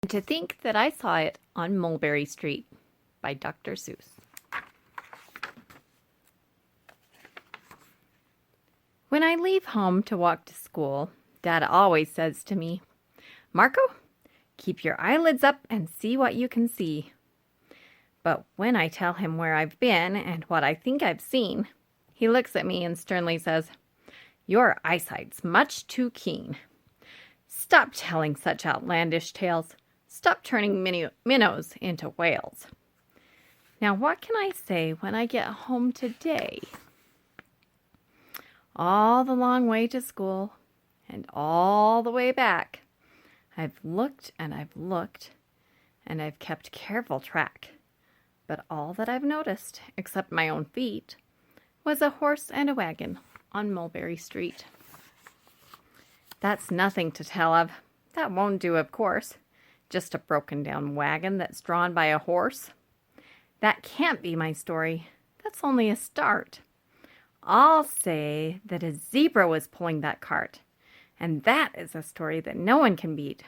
To think that I saw it on Mulberry Street by Dr. Seuss. When I leave home to walk to school, Dad always says to me, "Marco, keep your eyelids up and see what you can see." But when I tell him where I've been and what I think I've seen, he looks at me and sternly says, "Your eyesight's much too keen. Stop telling such outlandish tales. Stop turning minnows into whales." Now, what can I say when I get home today? All the long way to school and all the way back, I've looked and I've looked and I've kept careful track. But all that I've noticed, except my own feet, was a horse and a wagon on Mulberry Street. That's nothing to tell of. That won't do, of course. Just a broken down wagon that's drawn by a horse. That can't be my story. That's only a start. I'll say that a zebra was pulling that cart, and that is a story that no one can beat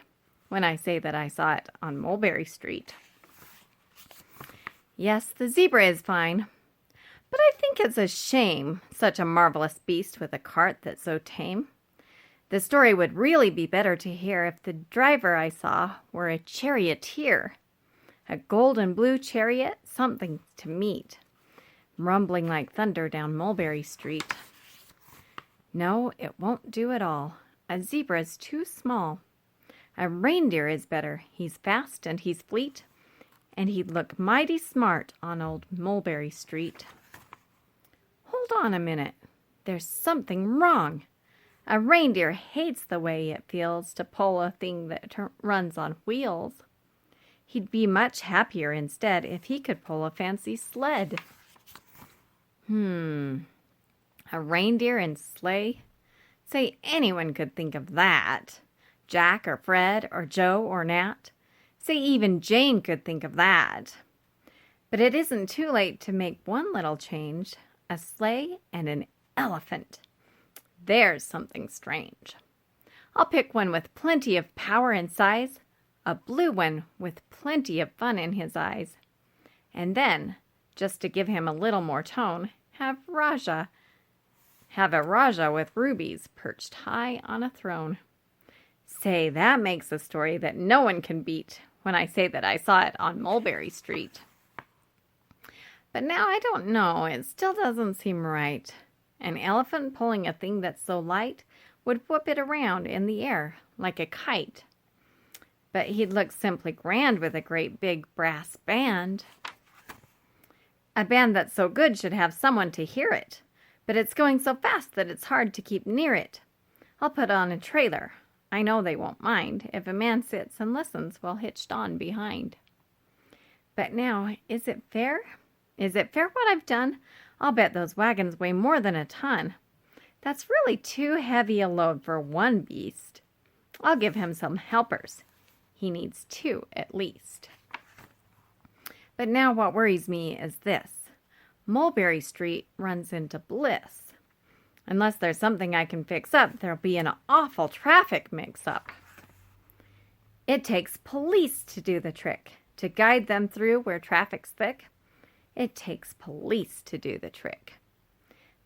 when I say that I saw it on Mulberry Street. Yes, the zebra is fine, but I think it's a shame, such a marvelous beast with a cart that's so tame. The story would really be better to hear if the driver I saw were a charioteer, a gold and blue chariot, something to meet, rumbling like thunder down Mulberry Street. No, it won't do at all. A zebra is too small. A reindeer is better. He's fast and he's fleet, and he'd look mighty smart on old Mulberry Street. Hold on a minute. There's something wrong. A reindeer hates the way it feels to pull a thing that runs on wheels. He'd be much happier instead if he could pull a fancy sled. A reindeer and sleigh? Say, anyone could think of that. Jack or Fred or Joe or Nat. Say, even Jane could think of that. But it isn't too late to make one little change. A sleigh and an elephant. There's something strange. I'll pick one with plenty of power and size, a blue one with plenty of fun in his eyes. And then, just to give him a little more tone, have a Rajah with rubies perched high on a throne. Say, that makes a story that no one can beat when I say that I saw it on Mulberry Street. But now I don't know, it still doesn't seem right. An elephant pulling a thing that's so light would whoop it around in the air like a kite. But he'd look simply grand with a great big brass band. A band that's so good should have someone to hear it, but it's going so fast that it's hard to keep near it. I'll put on a trailer. I know they won't mind if a man sits and listens while hitched on behind. But now, is it fair? Is it fair what I've done? I'll bet those wagons weigh more than a ton. That's really too heavy a load for one beast. I'll give him some helpers. He needs two at least. But now what worries me is this. Mulberry Street runs into Bliss. Unless there's something I can fix up, there'll be an awful traffic mix-up. It takes police to do the trick, to guide them through where traffic's thick. It takes police to do the trick.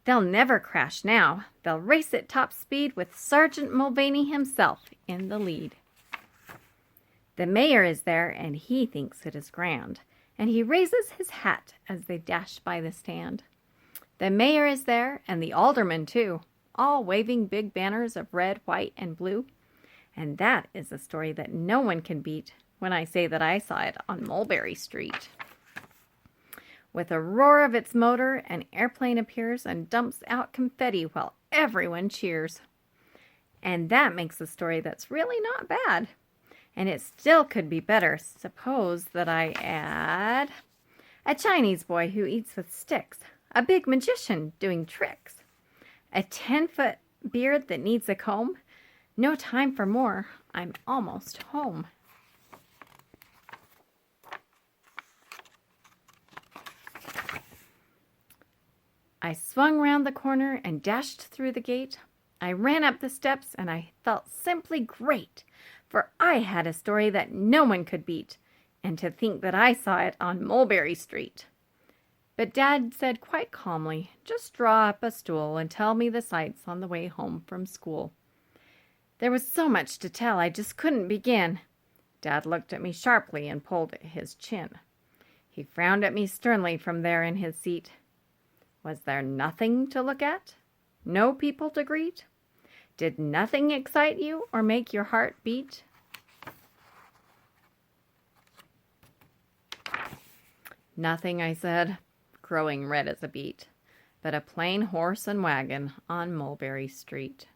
They'll never crash now. They'll race at top speed with Sergeant Mulvaney himself in the lead. The mayor is there, and he thinks it is grand, and he raises his hat as they dash by the stand. The mayor is there, and the aldermen too, all waving big banners of red, white, and blue. And that is a story that no one can beat when I say that I saw it on Mulberry Street. With a roar of its motor, an airplane appears and dumps out confetti while everyone cheers. And that makes a story that's really not bad. And it still could be better. Suppose that I add a Chinese boy who eats with sticks, a big magician doing tricks, a 10-foot beard that needs a comb. No time for more. I'm almost home. I swung round the corner and dashed through the gate. I ran up the steps and I felt simply great. for I had a story that no one could beat, and to think that I saw it on Mulberry Street." But Dad said quite calmly, "Just draw up a stool and tell me the sights on the way home from school." There was so much to tell, I just couldn't begin. Dad looked at me sharply and pulled at his chin. He frowned at me sternly from there in his seat. Was there nothing to look at? No people to greet? Did nothing excite you or make your heart beat? "Nothing," I said, growing red as a beet, "but a plain horse and wagon on Mulberry Street."